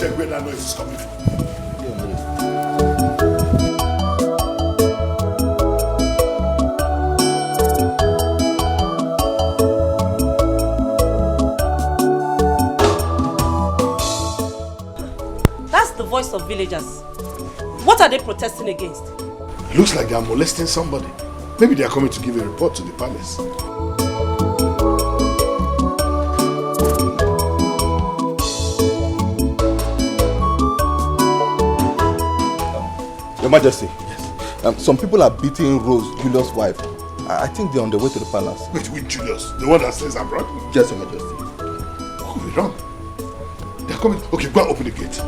check where that noise is coming from. That's the voice of villagers. What are they protesting against? Looks like they are molesting somebody. Maybe they are coming to give a report to the palace. Your Majesty, yes. Some people are beating Rose, Julius' wife. I think they're on the way to the palace. Wait, with Julius? The one that stays abroad? Yes, Your Majesty. What could be wrong? They're coming. Okay, go and open the gate.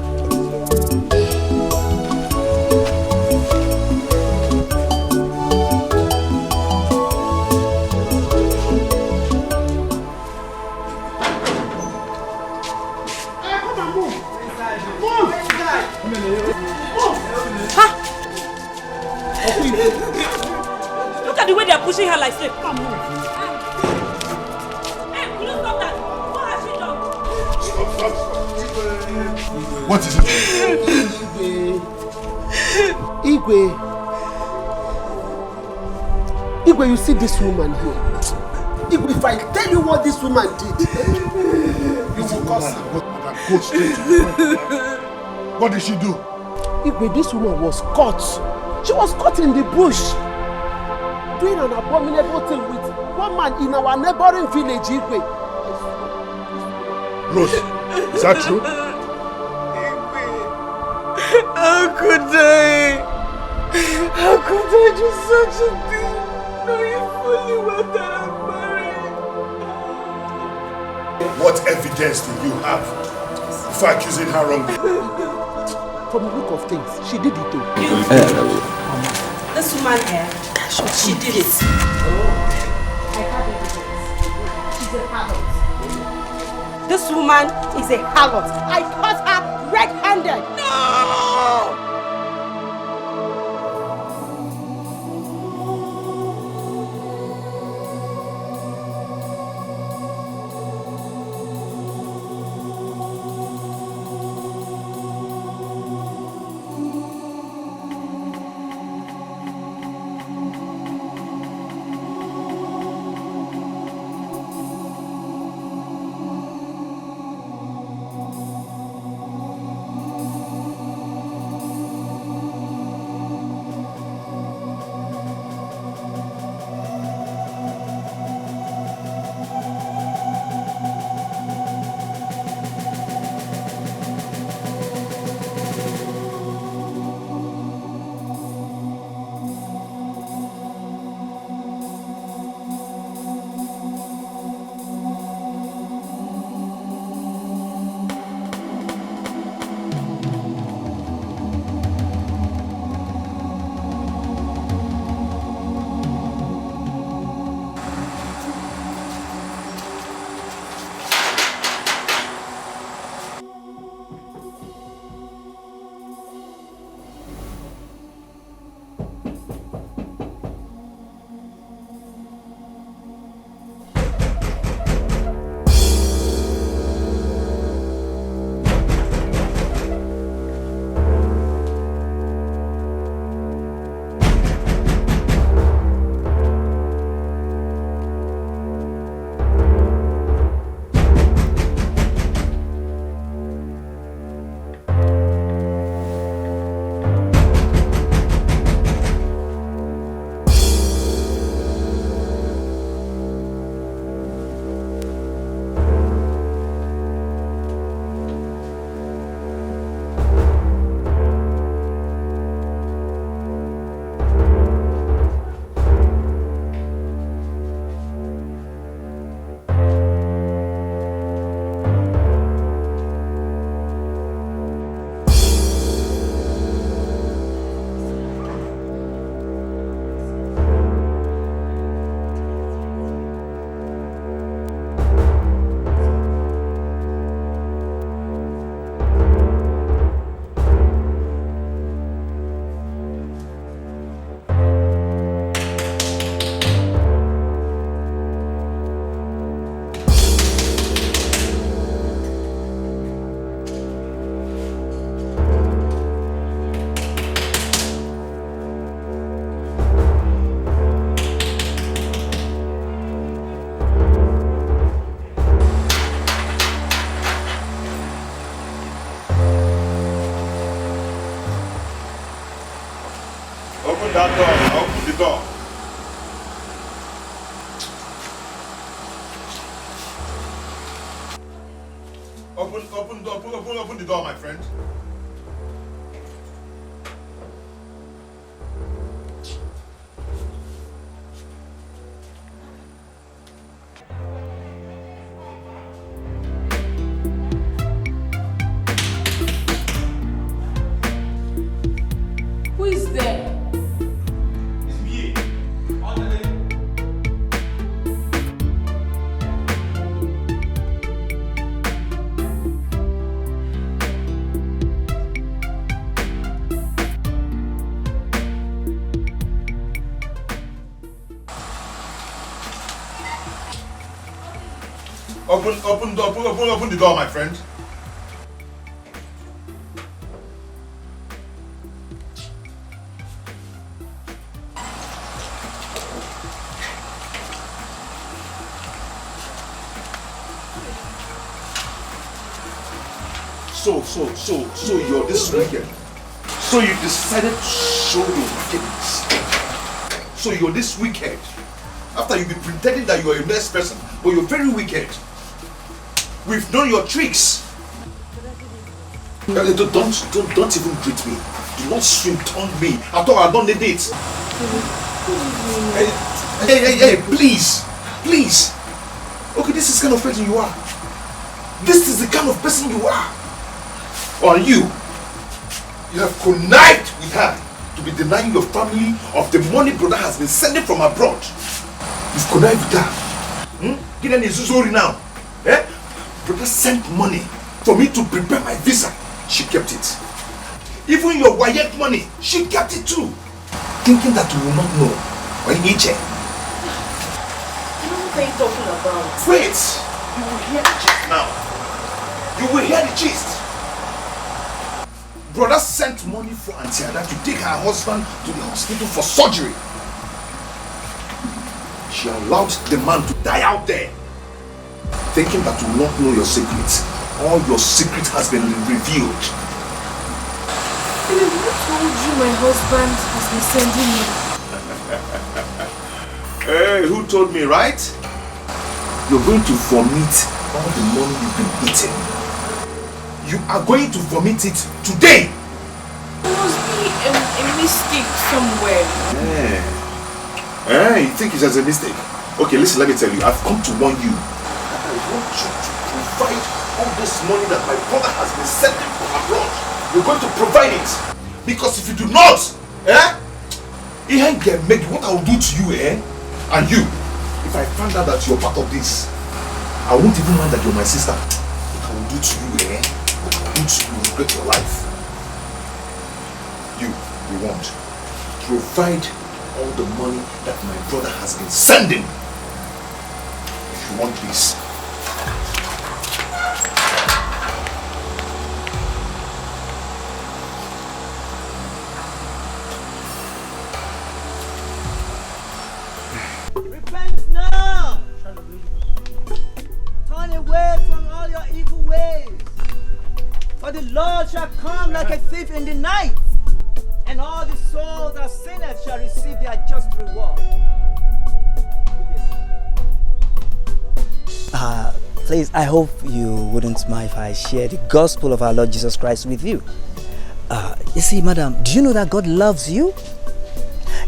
Look at the way they are pushing her like slave. Come on. Hey, will you stop that? What has she done? Stop. What is it? Igwe, you see this woman here? Igwe, if I tell you what this woman did, you will curse her. Go straight to the point. What did she do? Igwe, this woman was caught. She was caught in the bush doing an abominable thing with one man in our neighboring village, Igwe. Rose, is that true? How could I? How could I do such a thing? Knowing fully well that I'm married. What evidence do you have for accusing her wrongly? From the look of things, she did it too. This woman here, she did it. I have evidence. She's a harlot. This woman is a harlot. I caught her red-handed. No! that door. Open the door. Open the door, my friend. Who is there? It's me. Open the door, my friend. So you're this wicked. So you decided to show your wickedness. So you're this wicked. After you've been pretending that you're a nice person, but you're very wicked. We've known your tricks. Don't even greet me. Do not swim tongue me. I thought I don't need it. Hey, please. Okay, this is the kind of person you are. This is the kind of person you are. Or you have connived with her to be denying your family of the money brother has been sending from abroad. You've connived with her. Get any Zuzori now. Brother sent money for me to prepare my visa. She kept it. Even your Wayek money, she kept it too. Thinking that you will not know. Or in nature. What are you talking about? Wait! You will hear the gist now. You will hear the gist. Brother sent money for Auntie Ada to take her husband to the hospital for surgery. She allowed the man to die out there. Thinking that you will not know your secrets. All your secret has been revealed. Who told you my husband has been sending me? Hey, who told me, right? You're going to vomit all the money you've been eating. You are going to vomit it today. There must be a mistake somewhere. You think it's just a mistake? Okay, listen, let me tell you. I've come to warn you. I want you to provide all this money that my brother has been sending from abroad. You're going to provide it. Because if you do not, what I will do to you, and you, if I find out that you're part of this, I won't even mind that you're my sister. What I will do to you, what I will do to you will regret your life. You want provide all the money that my brother has been sending. If you want this. Repent now! Turn away from all your evil ways. For the Lord shall come like a thief in the night, and all the souls that sinners shall receive their just reward. Please, I hope you wouldn't mind if I share the gospel of our Lord Jesus Christ with you. You see, madam, do you know that God loves you?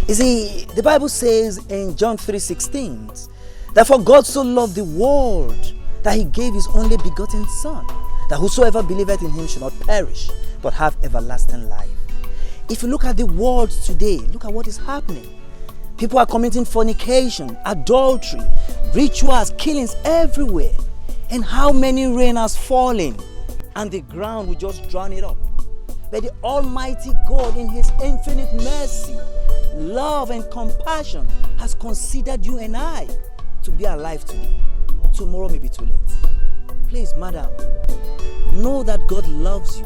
You see, the Bible says in John 3:16 that for God so loved the world that he gave his only begotten Son, that whosoever believeth in him should not perish, but have everlasting life. If you look at the world today, look at what is happening. People are committing fornication, adultery, rituals, killings everywhere. And how many rain has fallen and the ground will just drown it up. But the Almighty God in his infinite mercy, love and compassion has considered you and I to be alive today. Tomorrow may be too late. Please, madam, know that God loves you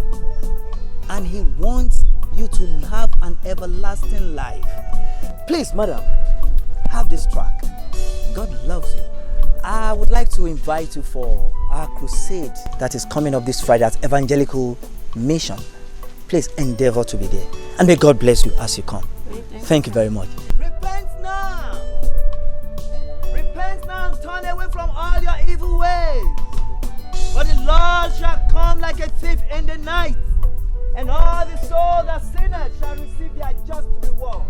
and he wants you to have an everlasting life. Please, madam, have this track. God loves you. I would like to invite you for our crusade that is coming up this Friday at Evangelical Mission. Please endeavor to be there. And may God bless you as you come. Thank you very much. Repent now. Repent now and turn away from all your evil ways. For the Lord shall come like a thief in the night, and all the souls that sinners shall receive their just reward.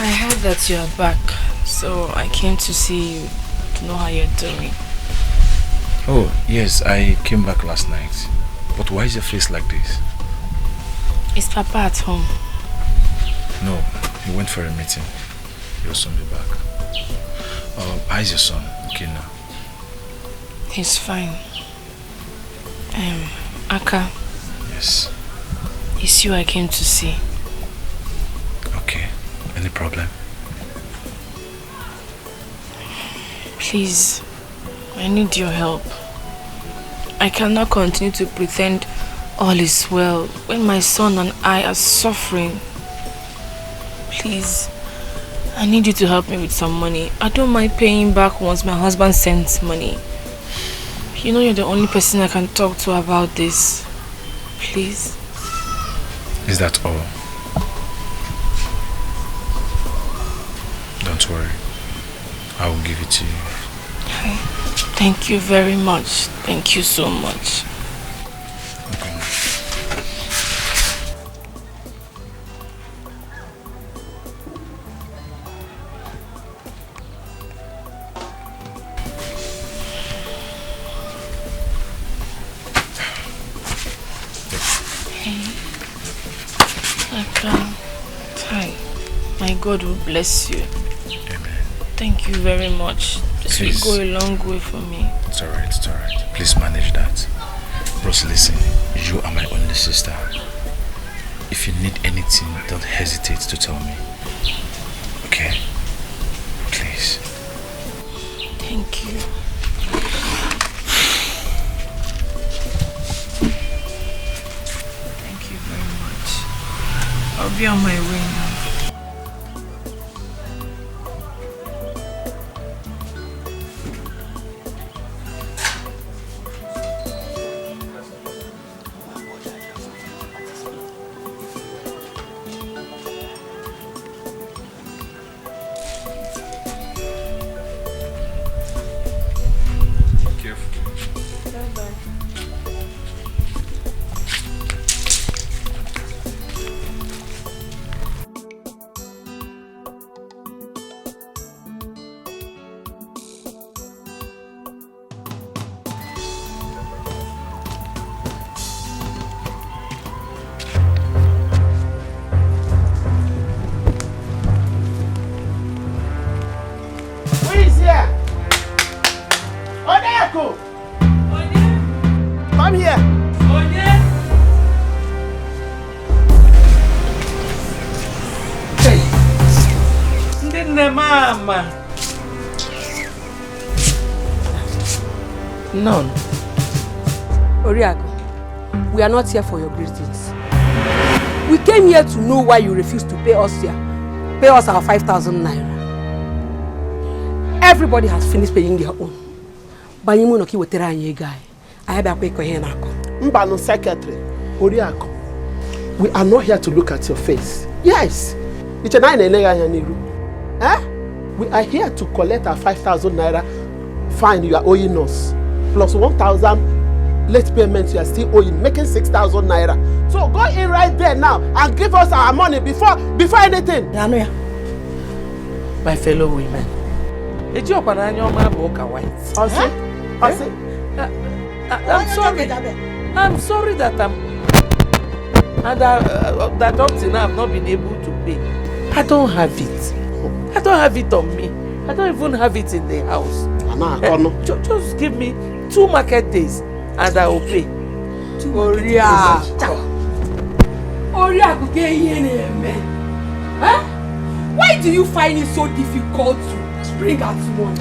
I heard that you are back, so I came to see you to know how you're doing. Oh, yes, I came back last night. But why is your face like this? Is Papa at home? No, he went for a meeting. He'll soon be back. How is your son? Okay now? He's fine. Aka. Yes. It's you I came to see. Okay. Any problem? Please, I need your help. I cannot continue to pretend all is well when my son and I are suffering. Please, I need you to help me with some money. I don't mind paying back once my husband sends money. You know you're the only person I can talk to about this. Please. Is that all? Don't worry. I will give it to you. Thank you very much. Thank you so much. Okay. My God will bless you. Amen. Thank you very much. This will go a long way for me. It's alright, it's alright. Please manage that. Bros, listen, you are my only sister. If you need anything, don't hesitate to tell me. Okay? Please. Thank you. Thank you very much. I'll be on my way now. None. Oriago, we are not here for your greetings. We came here to know why you refused to pay us our 5,000 naira. Everybody has finished paying their own. Banyimunoki wetera anye guy. I have a quick here now. Mbano secretary, Oriago, we are not here to look at your face. Yes. It's a 9 Eh? We are here to collect our 5,000 naira fine you are owing us. Plus 1,000 late payments you are still owing, making 6,000 naira. So go in right there now and give us our money before anything. My fellow women, I'm sorry. I'm sorry that that up till now I've not been able to pay. I don't have it. I don't have it on me. I don't even have it in the house. Just give me 2 market days and I will pay. Why do you find it so difficult to bring out money?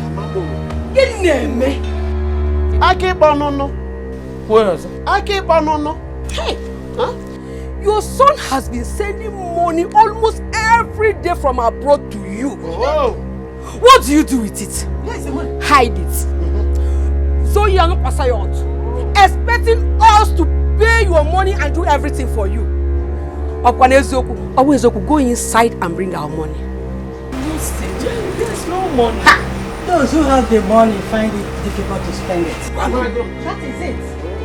I keep on no. I keep on no. Hey, your son has been sending money almost every day from abroad to you. Oh. What do you do with it? Hide it. So you are not passing expecting us to pay your money and do everything for you. Go inside and bring our money. There's no money. Those who have the money find it difficult to spend it. That is it.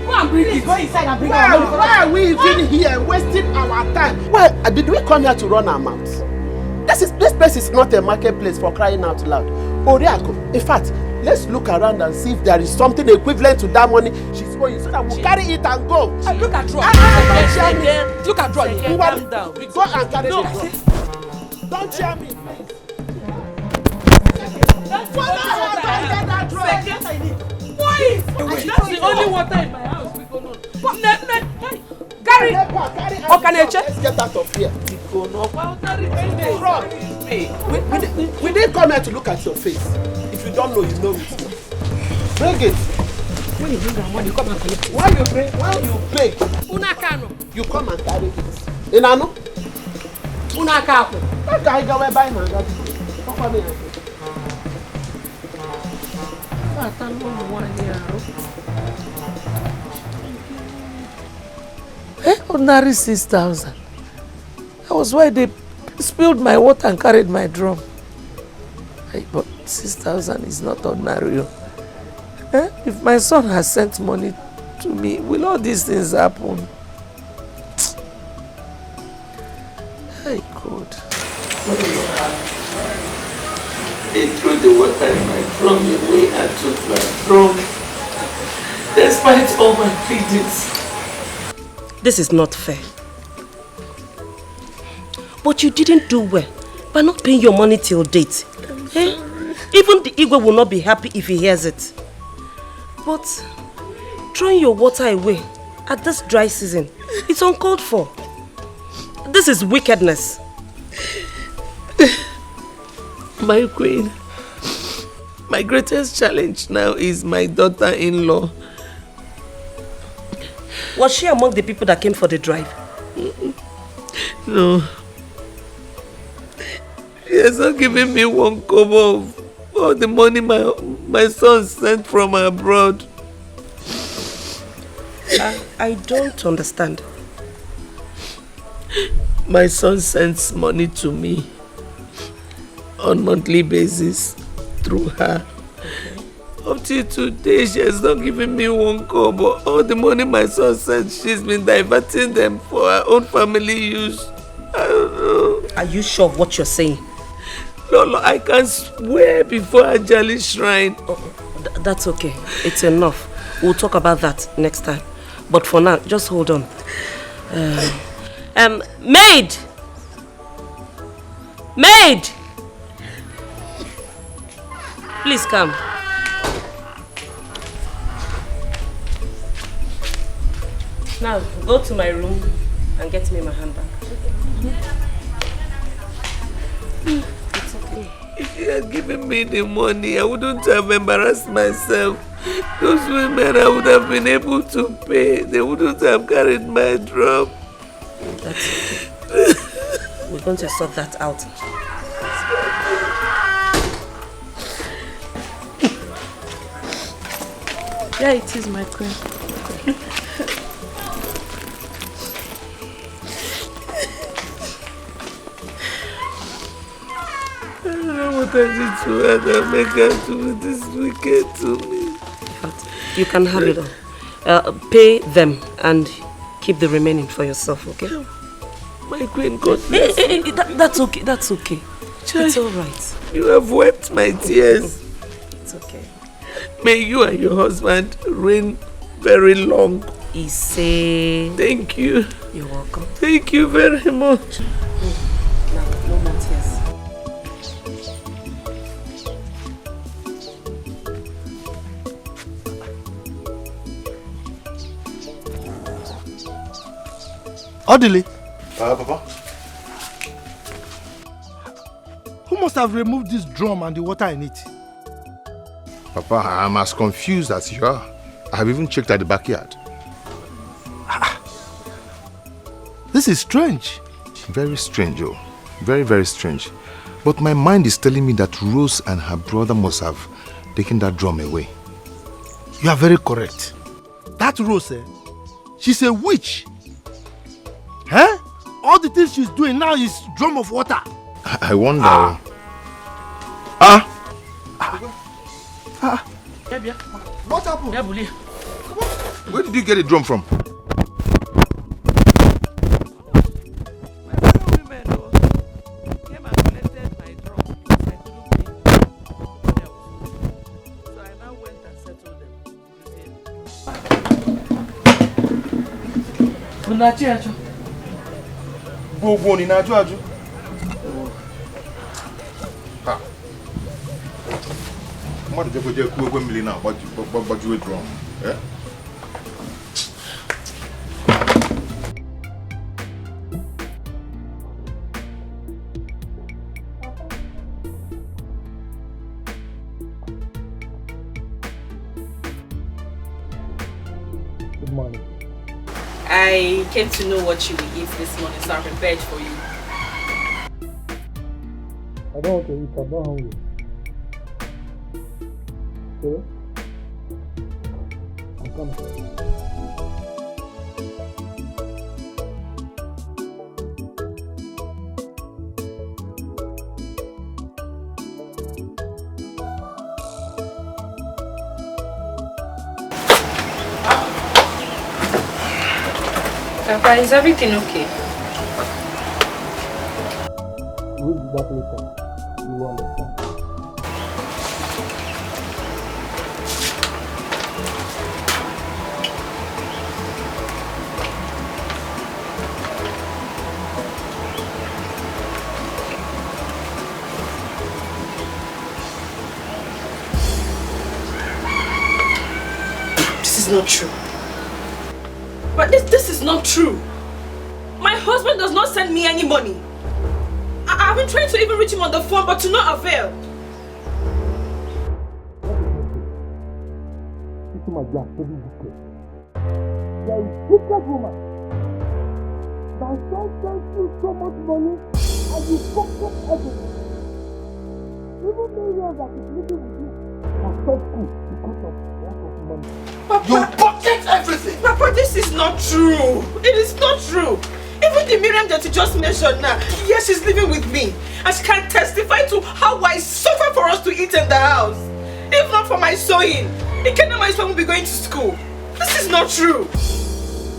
Go and bring it. Go inside and bring our money. Why are we even here wasting our time? Why did we come here to run our mouths? This place is not a marketplace for crying out loud. Oriako, in fact, let's look around and see if there is something equivalent to that money she's owing so that we'll carry it and go. Look at Roy. Look at Roy. Calm down. Go and carry it. Don't share me. That's the only water in my house. Carry. Let's get out of here. We didn't come here to look at your face. If you don't know, you know it. Bring it. When you bring our money, you come and collect it. Why you pay? You come and carry it. Inano? That guy go buy my God. Ordinary 6,000. That was why they spilled my water and carried my drum. But 6,000 is not ordinary. If my son has sent money to me, will all these things happen? Hey, God. They threw the water in my drum away and took my drum. Despite all my pleadings. This is not fair. But you didn't do well by not paying your money till date. Even the Igwe will not be happy if he hears it. But throwing your water away at this dry season, it's uncalled for. This is wickedness. My queen, my greatest challenge now is my daughter-in-law. Was she among the people that came for the drive? No. She has not given me one kobo of all the money my son sent from abroad. I don't understand. My son sends money to me on monthly basis through her. Up till today, she has not given me one kobo. All the money my son sent, she's been diverting them for her own family use. I don't know. Are you sure of what you're saying? Lolo, I can swear before Ajali shrine. That's okay. It's enough. We'll talk about that next time. But for now, just hold on. Maid! Maid! Please come. Now, go to my room and get me my handbag. It's okay. If you had given me the money, I wouldn't have embarrassed myself. Those women I would have been able to pay. They wouldn't have carried my drum. That's okay. We're going to sort that out. Yeah, it is my queen. I don't know what I did to her that make her do this wicked to me. You can have it all. Pay them and keep the remaining for yourself, okay? My queen, God bless you. That's okay, that's okay. It's all right. You have wept my tears. It's okay. May you and your husband reign very long. Ise. Thank you. You're welcome. Thank you very much. Now, no more tears. Odili. Papa? Who must have removed this drum and the water in it? Papa, I'm as confused as you are. I have even checked at the backyard. This is strange. Very strange, oh. Very, very strange. But my mind is telling me that Rose and her brother must have taken that drum away. You are very correct. That Rose, she's a witch. Huh? All the things she's doing now is drum of water. I wonder. What happened? Where did you get a drum from? Gbogbo ni na aju. Ha. Mmadụ jekwe ku egwe mmiri na gbajuwe drum. Eh? Good morning. I came to know what you will eat this morning, so I prepared for you. I don't want to eat, I'm not hungry. Okay? I'm coming. Papa, is everything okay? Read that later. You will understand. This is not true. But this is not true. My husband does not send me any money. I've been trying to even reach him on the phone, but to no avail. This is my black baby wicked. There is wicked woman. My son sends you so much money and you fuck up everything. Even millions that is living with you are so cool because of lack of money. Papa, You pocket everything! Papa, this is not true. It is not true. Even the Miriam that you just mentioned now, yes, she's living with me. And she can testify to how I suffer for us to eat in the house. If not for my sewing, Ikenna, my son, will be going to school. This is not true.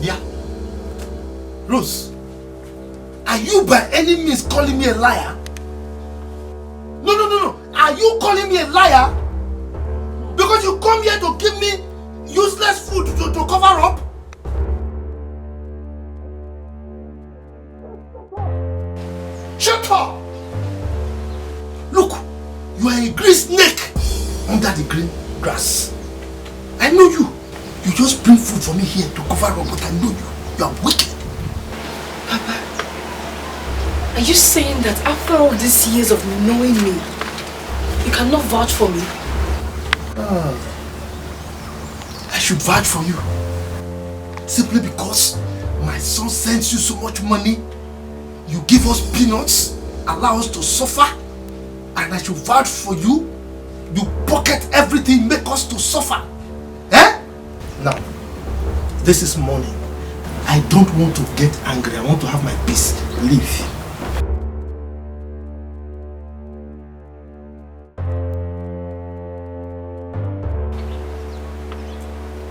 Yeah. Rose, are you by any means calling me a liar? No. Are you calling me a liar? Because you come here to give me useless food to cover up? Shut up! Look, you are a green snake under the green grass. I know you. You just bring food for me here to cover up, but I know you. You are wicked. Papa, are you saying that after all these years of knowing me, you cannot vouch for me? I should vouch for you. Simply because my son sends you so much money, you give us peanuts, allow us to suffer, and I should vouch for you. You pocket everything, make us to suffer. Eh? Now, this is money. I don't want to get angry. I want to have my peace. Leave.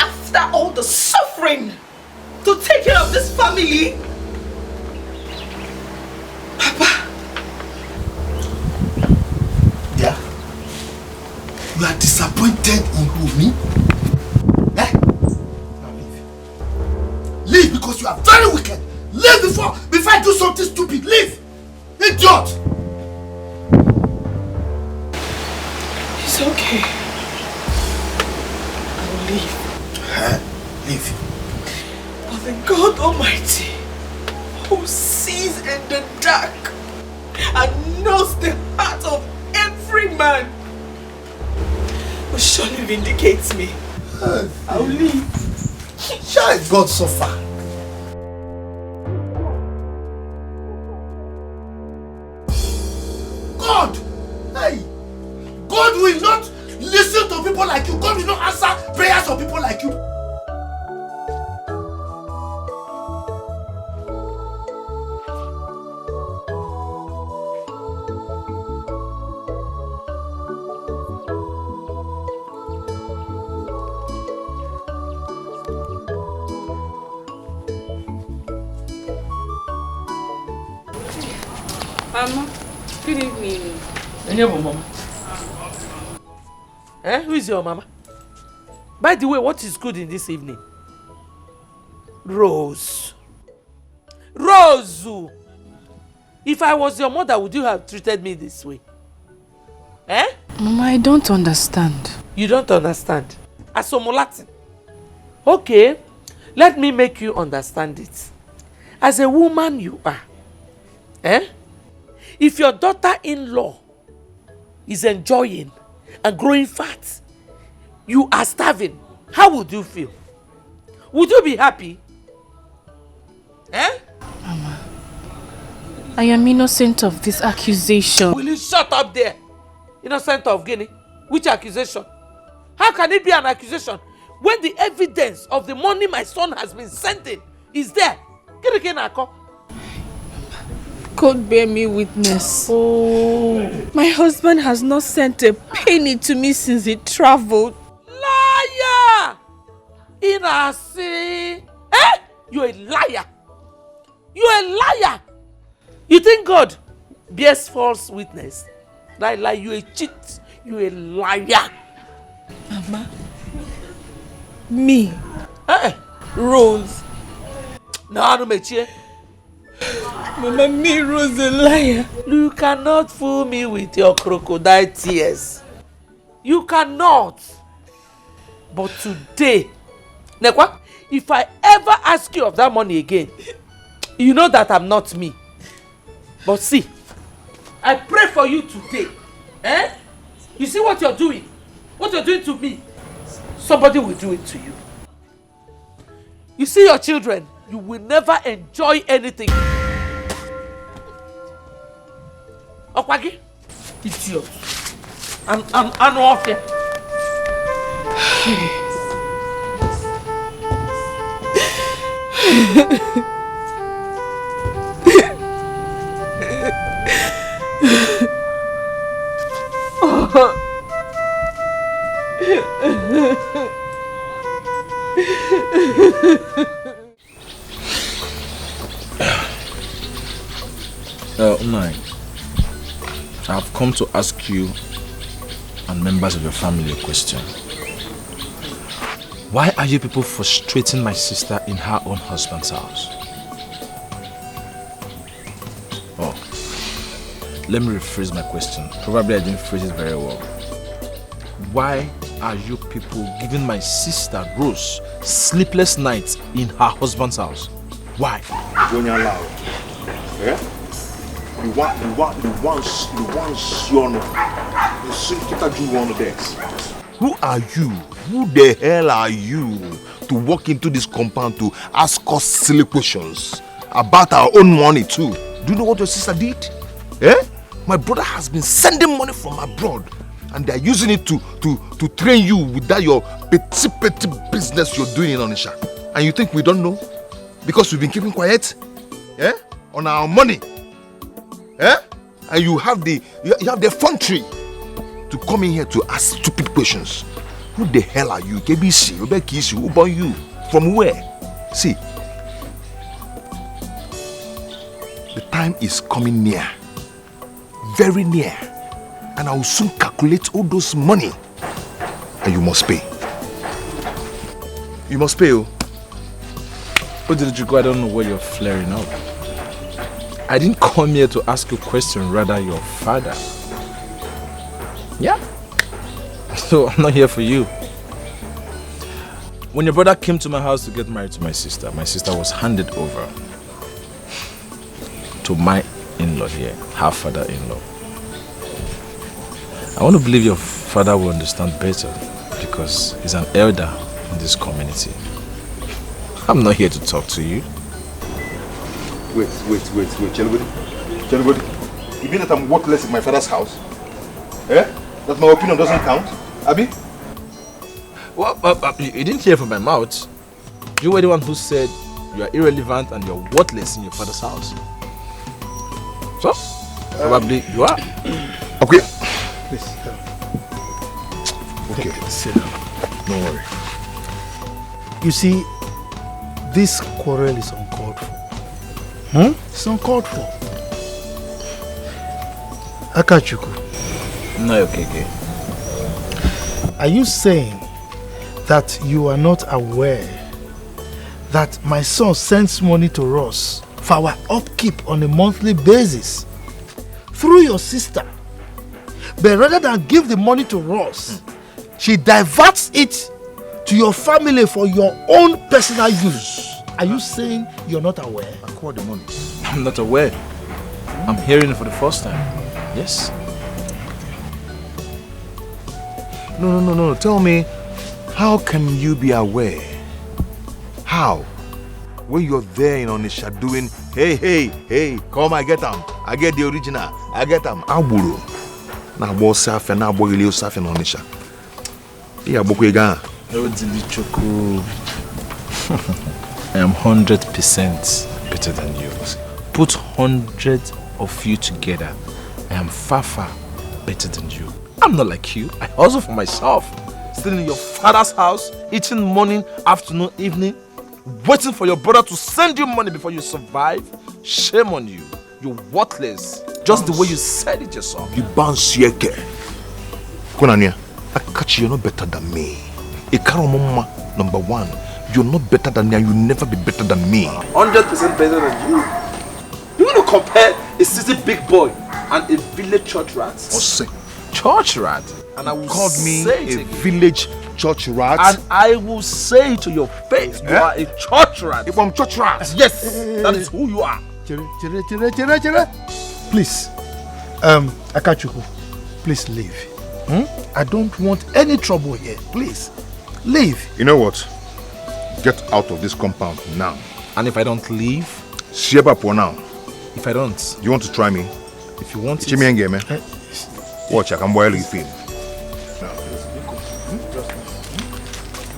After all the suffering to take care of this family, Papa. Yeah? You are disappointed in who, me? Eh? Now leave. Leave because you are very wicked. Leave before I do something stupid. Leave! Idiot! It's okay. I will leave. Leave. But the God Almighty who sees in the dark and knows the heart of every man, will surely vindicate me. I'll leave. Shall God suffer? God! Hey! God will not listen to people like you. God will not answer prayers of people like you. Mama, good evening. Mama. Who is your mama? By the way, what is good in this evening? Rose. Rose! If I was your mother, would you have treated me this way? Mama, I don't understand. You don't understand? Latin. Okay, let me make you understand it. As a woman you are. If your daughter-in-law is enjoying and growing fat, you are starving, how would you feel? Would you be happy? Mama, I am innocent of this accusation. Will you shut up there? Innocent of Guinea? Which accusation? How can it be an accusation when the evidence of the money my son has been sending is there? God bear me witness. My husband has not sent a penny to me since he traveled. Liar! Inasi! You're a liar! You're a liar! You think God bears false witness? Like you're a cheat. You're a liar. Mama. Me. Rose. No, Mechie. Mama, me, Rose, a liar. You cannot fool me with your crocodile tears. You cannot. But today, Nekwa, if I ever ask you of that money again, you know that I'm not me. But see, I pray for you today. You see what you're doing? What you're doing to me? Somebody will do it to you. You see your children, you will never enjoy anything. Okwagi, idiot. I'm off here. Unai, I've come to ask you and members of your family a question. Why are you people frustrating my sister in her own husband's house? Oh, let me rephrase my question. Probably I didn't phrase it very well. Why are you people giving my sister Rose sleepless nights in her husband's house? Why? Going loud. Yeah? You want Sion. You see, you want this. Who are you? Who the hell are you to walk into this compound to ask us silly questions about our own money too? Do you know what your sister did? My brother has been sending money from abroad and they are using it to train you with that your petty business you're doing in Onisha. And you think we don't know? Because we've been keeping quiet? On our money? And you have the effrontery to come in here to ask stupid questions. Who the hell are you? KBC, Obekisi, who born you? From where? See, the time is coming near. Very near. And I will soon calculate all those money. And you must pay. You must pay. But did you go? I don't know where you're flaring up. I didn't come here to ask you a question, rather your father. Yeah. So I'm not here for you. When your brother came to my house to get married to my sister was handed over. to my in-law here, her father-in-law. I want to believe your father will understand better because he's an elder in this community. I'm not here to talk to you. Wait. Anybody? You mean that I'm worthless in my father's house? Eh? That my opinion doesn't count? Abi? Well, you didn't hear from my mouth. You were the one who said you are irrelevant and you're worthless in your father's house. So, probably you are. Okay. Please. Okay. Sit down. Don't worry. You see, this quarrel is uncalled for. It's uncalled for. Akachuku. No, okay. Are you saying that you are not aware that my son sends money to us for our upkeep on a monthly basis through your sister, but rather than give the money to us, she diverts it to your family for your own personal use? Are you saying you're not aware? I call the money. I'm not aware. I'm hearing it for the first time. Yes. No. Tell me, how can you be aware? How? When you're there in Onisha doing, hey, come, I get them. I get the original. I get them. Aburo. Na bo safe na bo ile safe in Onisha. Iya boko ega. No Dilichoku. I am 100% better than you. Put 100 of you together. I am far better than you. I'm not like you. I hustle for myself. Staying in your father's house, eating morning, afternoon, evening, waiting for your brother to send you money before you survive. Shame on you. You're worthless. Just the way you said it yourself. You bounce yeke. Konania, I catch you, you're not better than me. Ikaro mama, number one. You're not better than me and you'll never be better than me. 100% better than you. You want to compare a city big boy and a village church rat? Church rat? And I will called me say a village church rat. And I will say to your face, you are a church rat. If I'm church rat, yes, that is who you are. Chere. Please, Akachuku, please leave. I don't want any trouble here. Please, leave. You know what? Get out of this compound now. And if I don't leave? Sheba for now. If I don't? You want to try me? If you want to. Watch, I can boil you feel.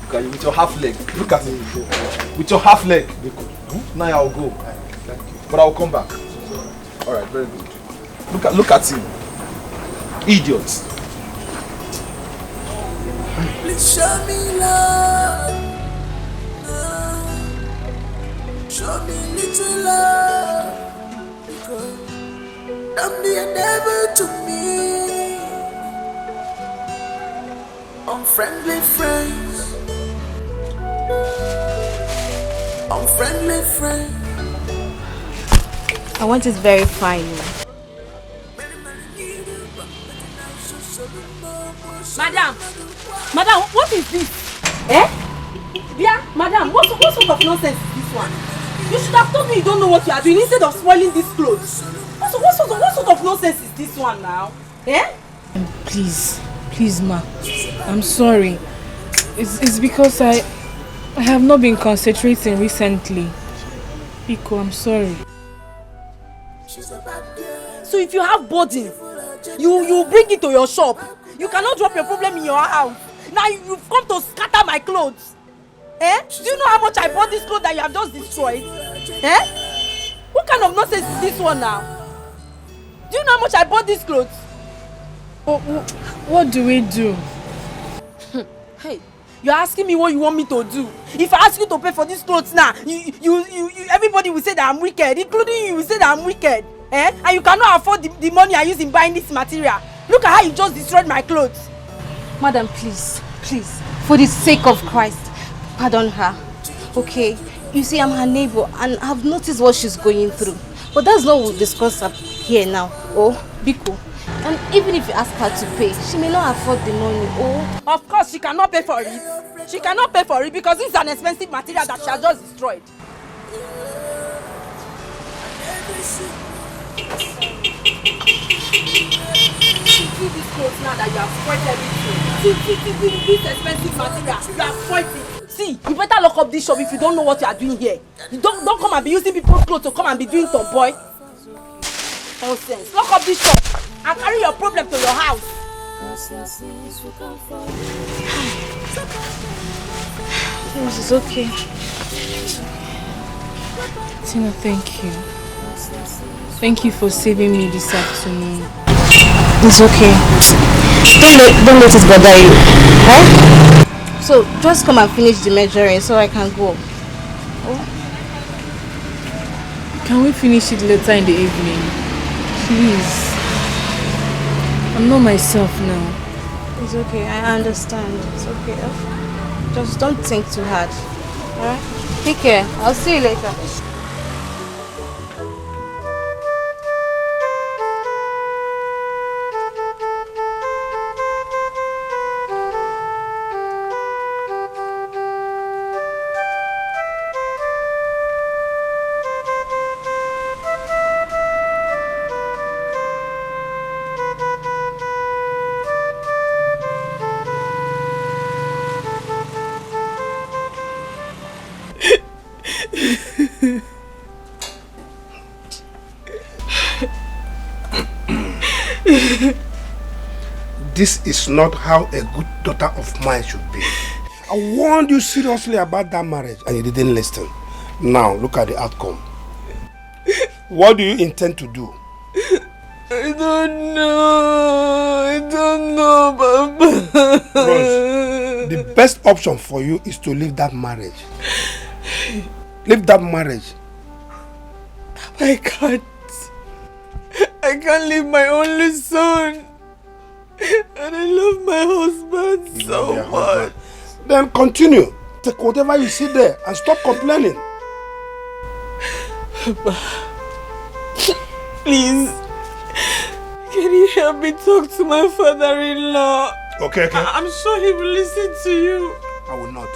Look at you with your half leg. Look at me. With your half leg. Now I'll go. But I'll come back. Alright, very good. Look at him. Idiot. Please show me love. Show me little love. Because I'm the endeavor to me. Unfriendly friends. Unfriendly friends. I want it very fine. Madam, what is this? Eh? Yeah, madam, what sort of nonsense is this one? You should have told me you don't know what you are doing instead of spoiling these clothes. What sort of nonsense is this one now? Eh? Please, ma. I'm sorry. It's because I have not been concentrating recently. Pico, I'm sorry. So if you have burden, you bring it to your shop. You cannot drop your problem in your house. Now you've come to scatter my clothes. Eh? Do you know how much I bought this clothes that you have just destroyed? Eh? What kind of nonsense is this one now? Do you know how much I bought these clothes? What do we do? Hey, you're asking me what you want me to do. If I ask you to pay for these clothes now, you everybody will say that I'm wicked, including you will say that I'm wicked. Eh? And you cannot afford the money I use in buying this material. Look at how you just destroyed my clothes. Madam, please, for the sake of Christ, pardon her. Okay, you see, I'm her neighbor and I've noticed what she's going through. But that's not what we'll discuss up here now. Oh, Biko. And even if you ask her to pay, she may not afford the money. Oh. Of course, she cannot pay for it. She cannot pay for it because it's an expensive material that she has just destroyed. See this clothes now that you have spoiled everything. See, this expensive material, you have spoiled it. See, you better lock up this shop if you don't know what you are doing here. You don't come and be using people's clothes to come and be doing tomboy. Nonsense. Lock up this shop and carry your problem to your house. This is okay. Tina, thank you. Thank you for saving me this afternoon. It's okay. Don't let it bother you. Huh? So just come and finish the measuring so I can go. Oh. Can we finish it later in the evening? Please. I'm not myself now. It's okay, I understand. It's okay. Just don't think too hard. Alright? Take care. I'll see you later. This is not how a good daughter of mine should be. I warned you seriously about that marriage and you didn't listen. Now look at the outcome. What do you intend to do? I don't know, Papa. Rose, the best option for you is to leave that marriage. Leave that marriage. I can't leave my only son. And I love my husband so much. Then continue. Take whatever you see there and stop complaining. Papa, please, can you help me talk to my father-in-law? Okay. I'm sure he will listen to you. I will not.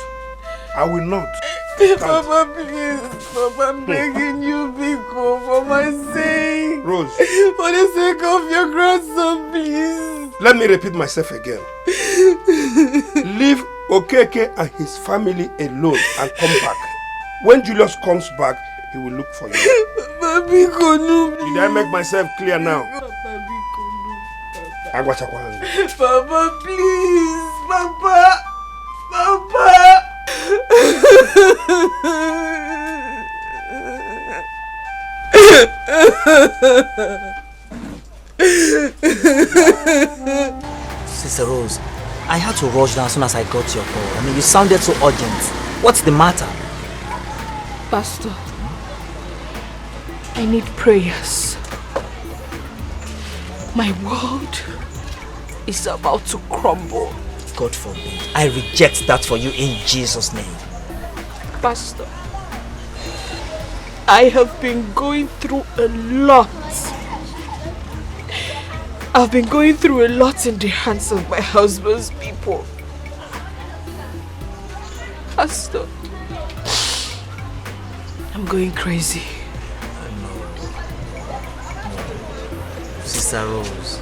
I will not. Papa, please. Papa, I'm begging you, Biko, for my sake. Rose. For the sake of your grandson, please. Let me repeat myself again. Leave Okeke and his family alone and come back. When Julius comes back, he will look for you. Papa, Biko, no. Did I make myself clear now? Papa, Biko, no. Agwachakwa. Papa, please. Papa. Papa. Sister Rose, I had to rush down as soon as I got your call. I mean, you sounded so urgent. What's the matter? Pastor, I need prayers. My world is about to crumble. God forbid. I reject that for you in Jesus' name. Pastor, I have been going through a lot. I've been going through a lot in the hands of my husband's people. Pastor, I'm going crazy. Sister Rose,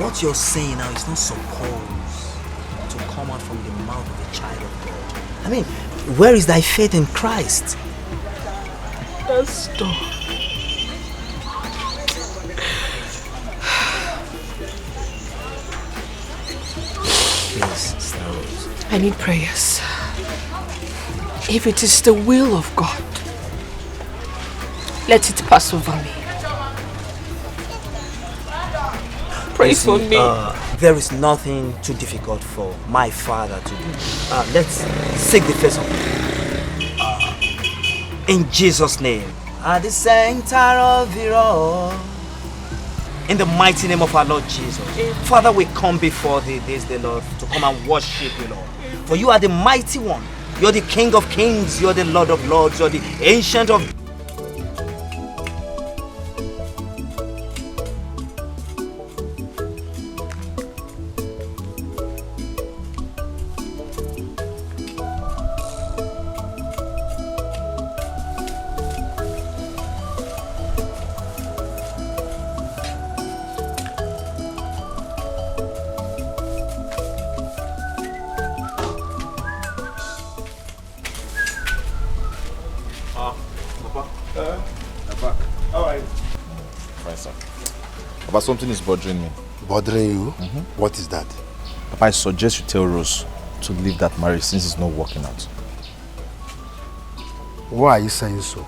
what you're saying now is not supposed to come out from the mouth of a child of God. I mean, where is thy faith in Christ? Pastor, please, Sister Rose. I need prayers. If it is the will of God, let it pass over me. Pray for me. There is nothing too difficult for my Father to do. Let's seek the face of God. In Jesus' name. At the center of it all. In the mighty name of our Lord Jesus. Father, we come before thee this day, Lord, to come and worship you, Lord. For you are the mighty one. You're the King of kings. You're the Lord of lords. You're the ancient of... Papa. Papa. How are you? Fine, sir. Papa, something is bothering me. Bothering you? What is that? Papa, I suggest you tell Rose to leave that marriage since it's not working out. Why are you saying so?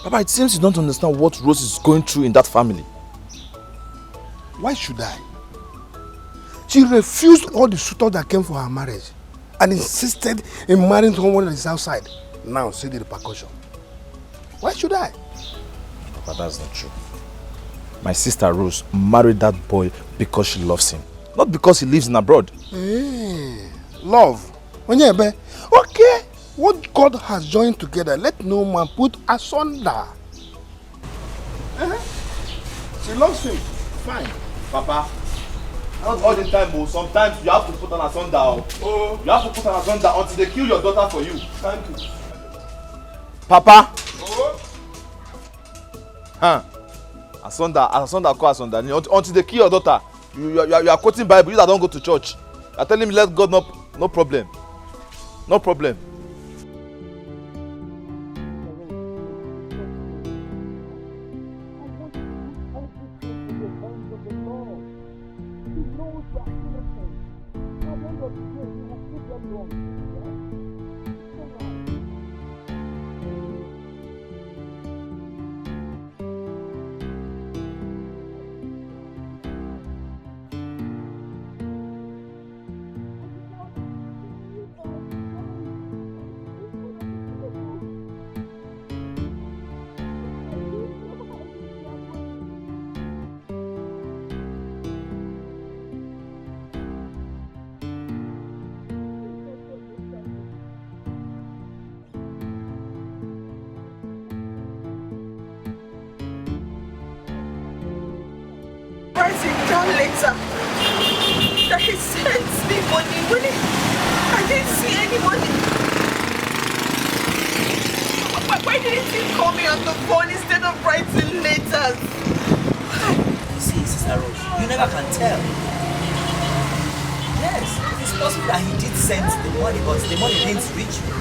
Papa, it seems you don't understand what Rose is going through in that family. Why should I? She refused all the suitors that came for her marriage and insisted in marrying someone that is outside. Now, see the repercussion. Why should I? Papa, that's not true. My sister Rose married that boy because she loves him, not because he lives in abroad. Hey, love. Okay, what God has joined together, let no man put asunder. She loves him. Fine. Papa, not all the time, but sometimes you have to put an asunder. Oh. You have to put an asunder until they kill your daughter for you. Thank you. Papa! Huh? Asunder call asunder. Until they kill your daughter. You are quoting Bible, you that don't go to church. You are telling me let God no problem. No problem. Later that he sent me money when I didn't see any money. Why didn't he call me on the phone instead of writing letters? You see, Sister Rose, you never can tell. Yes, it's possible that he did send the money, but the money didn't reach you.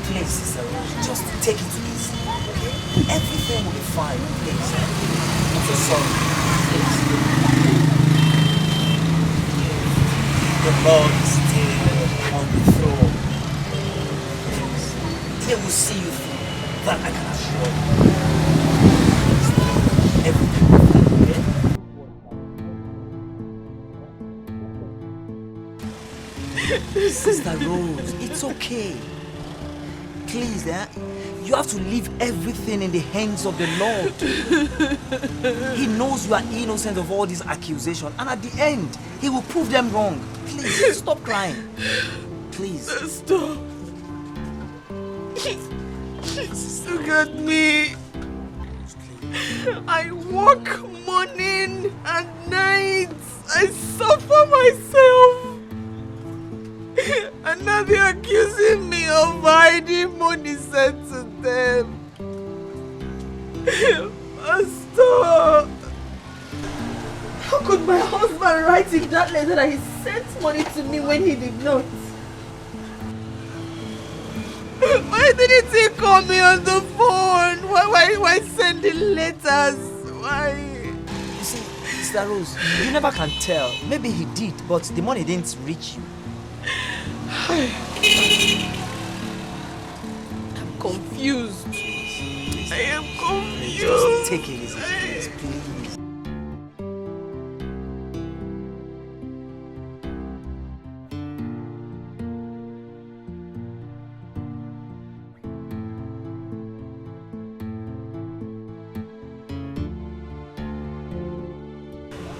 Please, Sister Rose, just take it easy. Okay? Everything will be fine, please. I'm so sorry. Please. The Lord is still on the throne. Please. He will see you through. That I can assure you. Everything will be okay? Sister Rose, it's okay. Please, you have to leave everything in the hands of the Lord. He knows you are innocent of all these accusations, and at the end, He will prove them wrong. Please, stop crying. Please. Stop. Look at me. I work morning and night. I suffer myself. And now they're accusing me of hiding money sent to them. Stop. How could my husband write in that letter that he sent money to me when he did not? Why didn't he call me on the phone? Why sending letters? Why? You see, Sister Rose, you never can tell. Maybe he did, but the money didn't reach you. I'm confused. I am confused. Just take it easy, please, please.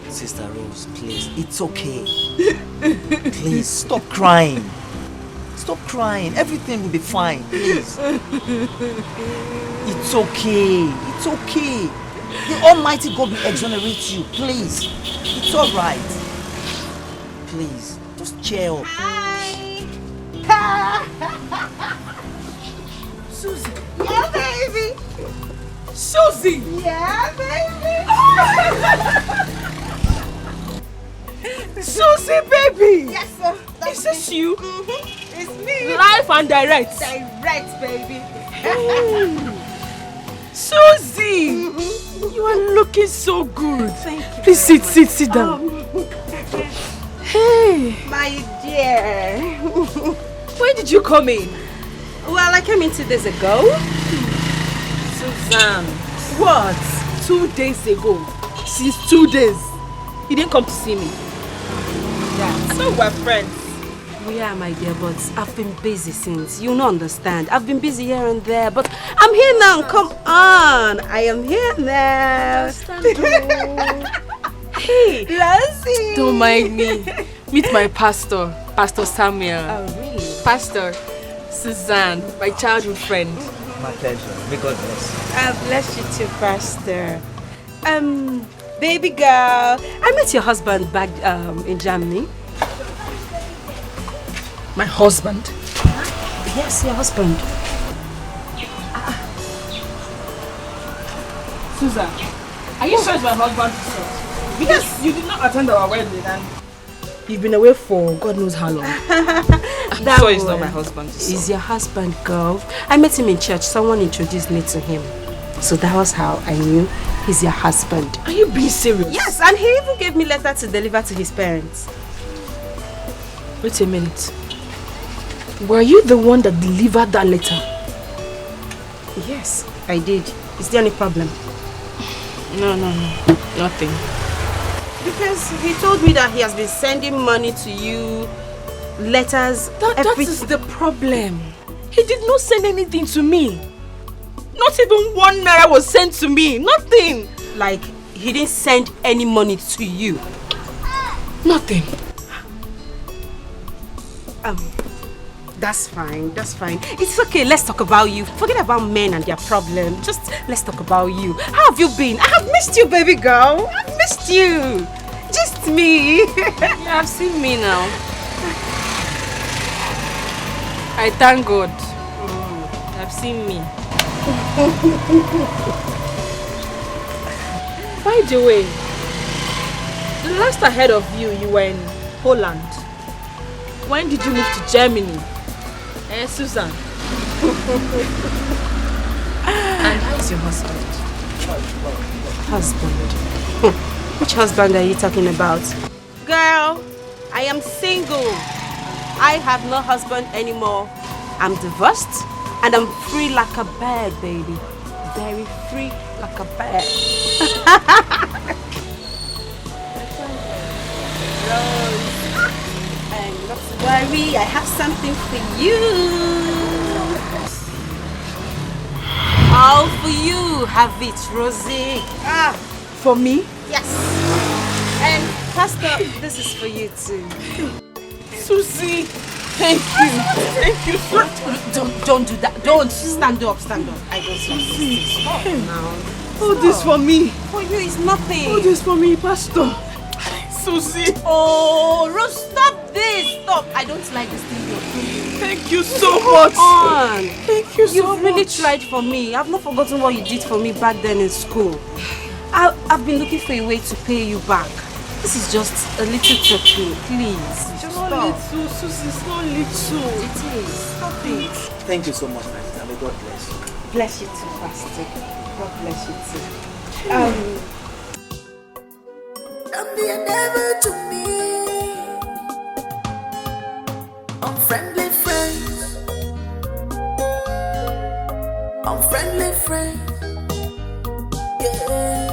Sister Rose, please, it's okay. Please, stop crying. Stop crying. Everything will be fine, please. It's okay. It's okay. The Almighty God will exonerate you, please. It's alright. Please, just cheer up. Hi. Susie. Yeah, baby. Susie. Yeah, baby. Susie, baby. Yes, sir. Is this you? Mm-hmm. It's me. Live and direct. Direct, baby. Susie, you are looking so good. Thank you. Please sit down. Hey, my dear. When did you come in? Well, I came in 2 days ago. Suzanne, what? 2 days ago? Since 2 days? You didn't come to see me? Yeah. I thought we were friends. We are, my dear, but I've been busy since. You don't understand. I've been busy here and there, but I'm here now. Come on. I am here now. Hey, Lassie. Don't mind me. Meet my pastor, Pastor Samuel. Oh, really? Pastor Suzanne, my childhood friend. My pleasure. May God bless you. God bless you too, Pastor. Baby girl, I met your husband back in Germany. My husband? Yes, your husband. Susan, are you sure it's my husband? Because you did not attend our wedding and you've been away for God knows how long. I'm sure it's not my husband. He's your husband, girl. I met him in church. Someone introduced me to him. So that was how I knew he's your husband. Are you being serious? Yes, and he even gave me a letter to deliver to his parents. Wait a minute. Were you the one that delivered that letter? Yes, I did. Is there any problem? No. Nothing. Because he told me that he has been sending money to you, letters, That is the problem. He did not send anything to me. Not even 1 naira was sent to me. Nothing. Like, he didn't send any money to you? Nothing. That's fine. It's okay, let's talk about you. Forget about men and their problem. Just let's talk about you. How have you been? I have missed you, baby girl. I've missed you. Just me. You have seen me now. I thank God. You have seen me. By the way, the last I heard of you, you were in Poland. When did you move to Germany? Susan. And how's your husband? Husband? Which husband are you talking about? Girl, I am single. I have no husband anymore. I'm divorced and I'm free like a bird, baby. Very free like a bird. And not to worry, I have something for you. All for you. Have it, Rosie. For me? Yes. And Pastor, this is for you too. Susie, thank you. Thank you so much. Don't do that. Don't stand up. I don't Susie. Stop now. Oh, this for me. For you is nothing. Oh, this for me, Pastor. Susie. Oh, Rose, stop this. Stop. I don't like this thing you're doing. Thank you so much. Come on. Thank you so much. You've really tried for me. I've not forgotten what you did for me back then in school. I've been looking for a way to pay you back. This is just a little token, please. It's not little, Susie. It's not little. It is. Stop it. Thank you so much, my sister. May God bless you. Bless you too, Pastor. God bless you too. Don't be a never to me. Unfriendly friends. Unfriendly friends. Yeah.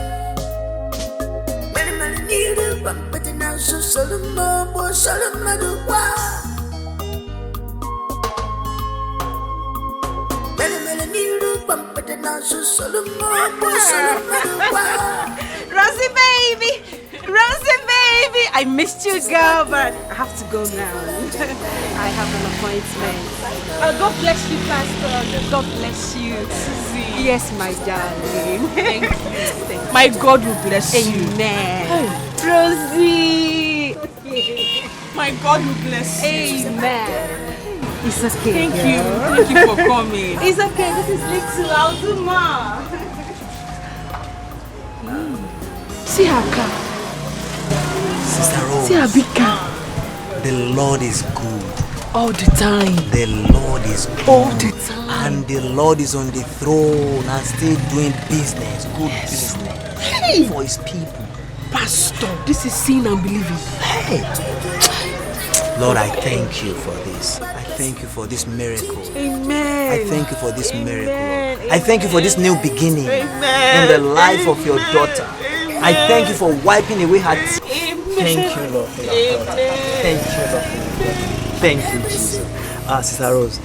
Many need a bump, but now so Solomon, boy, Solomon, Many need a bump, but now so Solomon, boy, Solomon, Rosie baby, I missed you, girl, but I have to go now. I have an appointment. God bless you, Pastor. God bless you, Susie. Yes, my darling. Thank you. My God will bless you. Amen. Rosie. My God will bless you. Amen. It's okay. Thank you for coming. It's okay. This is little. I'll do more. See her car. Sister Rose. See her big car. The Lord is good. All the time. The Lord is good. All the time. And the Lord is on the throne and still doing business, good business. Hey. For his people. Pastor, this is seeing and believing. Hey. Lord, I thank you for this. I thank you for this miracle. Amen. I thank you for this Amen. miracle. Amen. I thank you for this new beginning Amen. in the life of your Amen. daughter. Amen. I thank you for wiping away her tears. Amen. Thank you, Lord, for your daughter. Thank you, Lord, for your daughter. Thank you, Jesus. Sister Rose,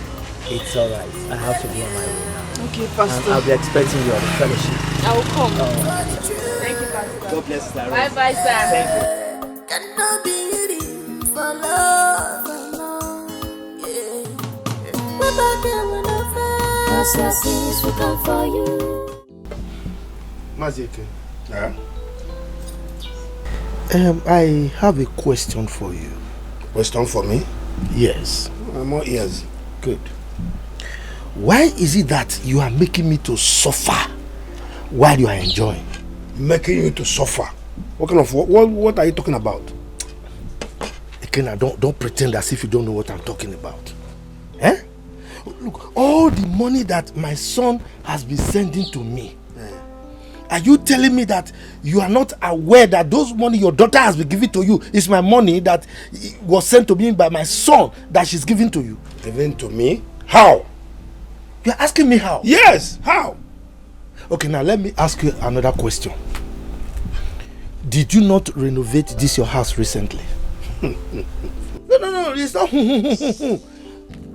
it's alright. I have to be on my way now. Okay, Pastor. And I'll be expecting you at the fellowship. I will come. Thank you, Pastor. God bless Sister Rose. Bye-bye, sir. Thank you. Mazeke. Yeah? I have a question for you. Question for me? Yes. I'm all ears. Good. Why is it that you are making me to suffer while you are enjoying? Making you to suffer? What kind of what are you talking about? Ekena, don't pretend as if you don't know what I'm talking about. Eh? Look, all the money that my son has been sending to me. Are you telling me that you are not aware that those money your daughter has been giving to you is my money that was sent to me by my son that she's giving to you? Given to me? How? You're asking me how? Yes, how? Okay, now let me ask you another question. Did you not renovate this your house recently? No, it's not.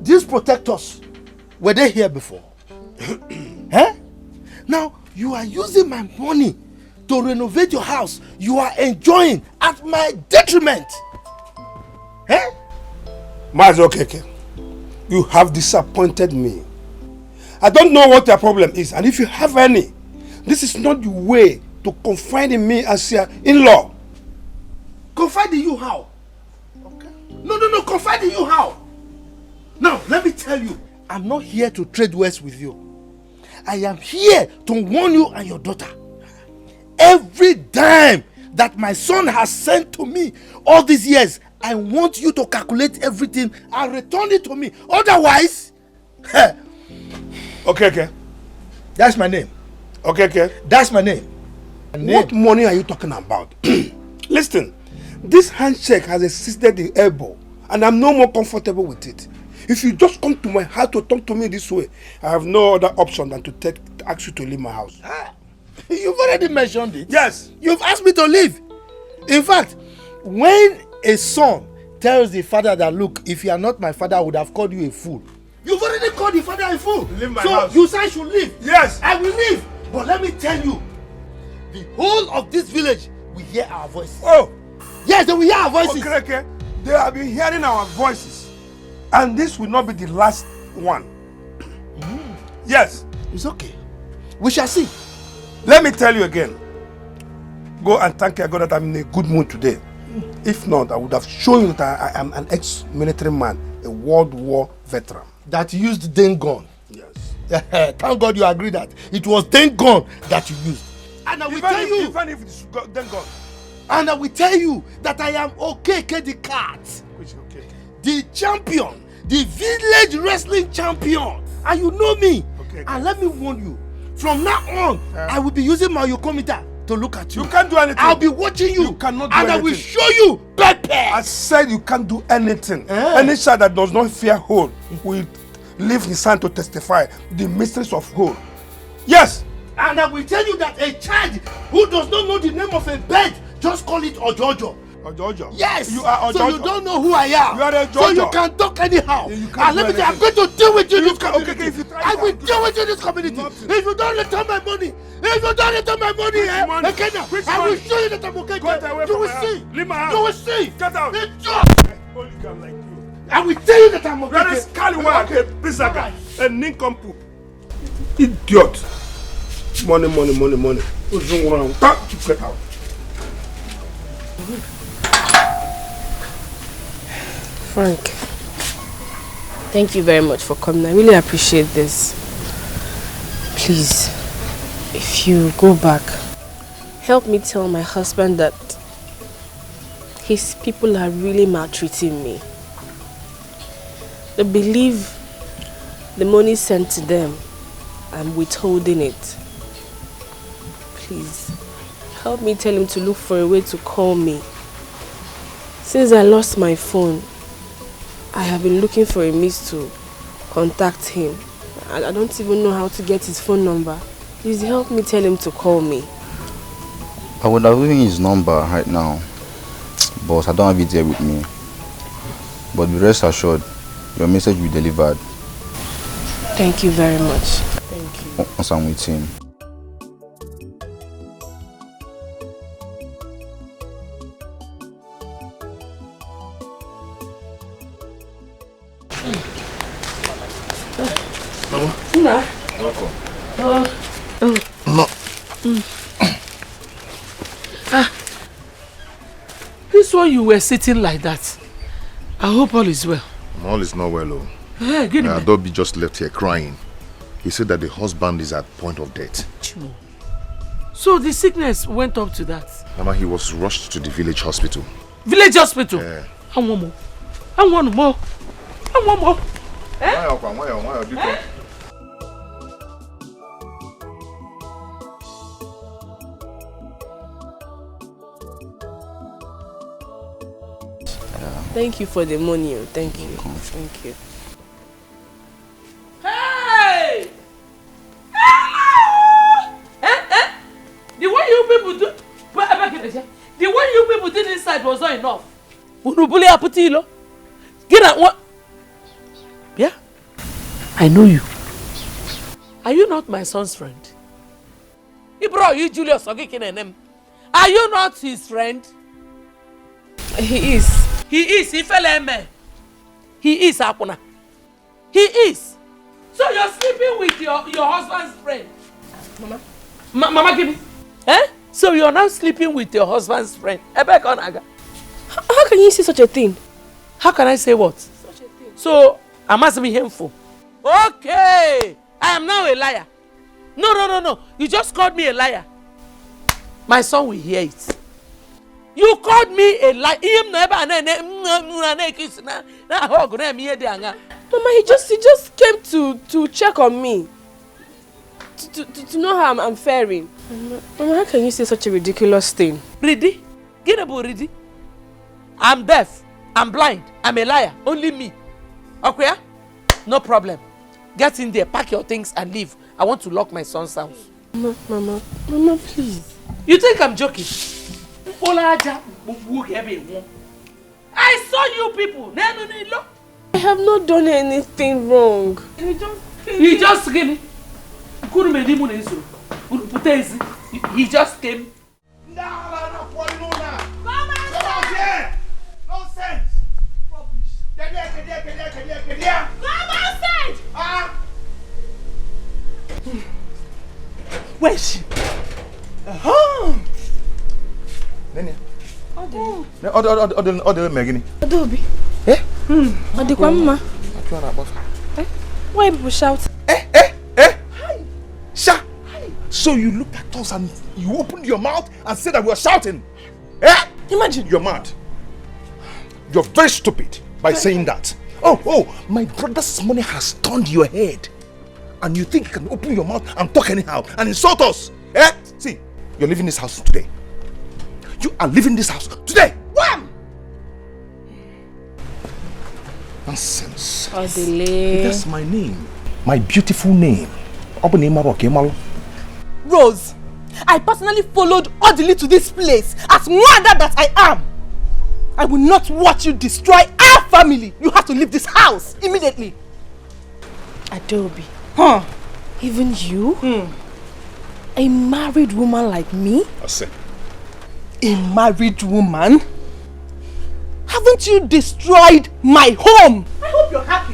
These protectors, were they here before? Eh? Now, you are using my money to renovate your house. You are enjoying at my detriment. Eh? Mazokeke, you have disappointed me. I don't know what your problem is, and if you have any, this is not the way to confide in me as your in-law. Confide in you how? Okay. No, confide in you how? Now, let me tell you, I'm not here to trade words with you. I am here to warn you and your daughter. Every dime that my son has sent to me all these years, I want you to calculate everything and return it to me. Otherwise, Okay. That's my name. Okay. That's my name. What money are you talking about? Listen, this handshake has exceeded the elbow, and I'm no more comfortable with it. If you just come to my house to talk to me this way, I have no other option than to ask you to leave my house. You've already mentioned it. Yes. You've asked me to leave. In fact, when a son tells the father that, look, if you are not my father, I would have called you a fool. You've already called the father a fool. Leave my house. So you say I should leave. Yes. I will leave. But let me tell you, the whole of this village will hear our voices. Oh. Yes, they will hear our voices. Okay. They have been hearing our voices. And this will not be the last one. Yes. It's okay. We shall see. Let me tell you again. Go and thank your God that I'm in a good mood today. If not, I would have shown you that I am an ex-military man, a World War veteran. That used den gun. Yes. Thank God you agree that it was den gun that you used. And I will tell you. Even if it's den gun. And I will tell you that I am Okeke the cat. Which okay? The champion. The village wrestling champion. And you know me. Okay. And let me warn you. From now on, I will be using my yokometer to look at you. You can't do anything. I'll be watching you. You cannot do anything. And I will show you Pepe. I said you can't do anything. Any child that does not fear hole will leave his hand to testify the mysteries of hole. Yes. And I will tell you that a child who does not know the name of a bird, just call it Ojojo. Ojojo? Yes. You are Ojojo. So you don't know who I am. You are Ojojo. So you can talk anyhow. You can't and let me tell you, I'm going to deal with you in this community. Okay, if you try I will deal with you in this community. Nothing. If you don't return my money, okay, now, I will show you that I'm okay. You will see. Leave my house. You will see. Get out. Holy God like you. I will tell you that I'm okay. You are a scallywag, a pizzagger, a nincompoop. Idiot. Money. What's wrong with you? Get out. Frank, thank you very much for coming. I really appreciate this. Please, if you go back, help me tell my husband that his people are really maltreating me. They believe the money sent to them, I'm withholding it. Please, help me tell him to look for a way to call me. Since I lost my phone, I have been looking for a means to contact him. I don't even know how to get his phone number. Please help me tell him to call me. I would have given his number right now, but I don't have it here with me. But be rest assured, your message will be delivered. Thank you very much. Thank you. Once I'm with him. Mama. Welcome. No. This one you were sitting like that. I hope all is well. All is not well, oh. Hey, good man. Adobe just left here crying. He said that the husband is at point of death. So the sickness went up to that. Mama, he was rushed to the village hospital. Village hospital? Yeah. I want more. I want more. I want more. Why? Thank you for the money. Thank you. Thank you. Hey! Hello! The way you people do... The way you people did inside was not enough. Get out what? Yeah? I know you. Are you not my son's friend? He brought you Julius Ogikin and him. Are you not his friend? He is. He is. He fell in me. He is, Apuna. He is. So you're sleeping with your husband's friend. Mama, give me. Eh? So you're now sleeping with your husband's friend. How can you say such a thing? How can I say what? Such a thing. So I must be harmful. Okay. I am now a liar. No. You just called me a liar. My son will hear it. You called me a liar. Mama, he just came to check on me. To know how I'm faring. Mama, how can you say such a ridiculous thing? Ready? Get about ready. I'm deaf. I'm blind. I'm a liar. Only me. Okay? No problem. Get in there, pack your things and leave. I want to lock my son's house. Mama, please. You think I'm joking? I saw you people. I have not done anything wrong. He just came. He just came. Nonsense! Where is she? Nene. Other Megini. Adobe. Eh? Mama. Why people shout? Sha! So you looked at us and you opened your mouth and said that we were shouting. Eh? Imagine you're mad. You're very stupid by saying that. Oh, my brother's money has turned your head. And you think you can open your mouth and talk anyhow and insult us. Eh? See, you're leaving this house today. You are leaving this house today. Wham! Nonsense. That's my name. My beautiful name. Rose, I personally followed Odili to this place as mother that I am. I will not watch you destroy our family. You have to leave this house immediately. Adobe. Even you? A married woman like me? I say. A married woman? Haven't you destroyed my home? I hope you're happy.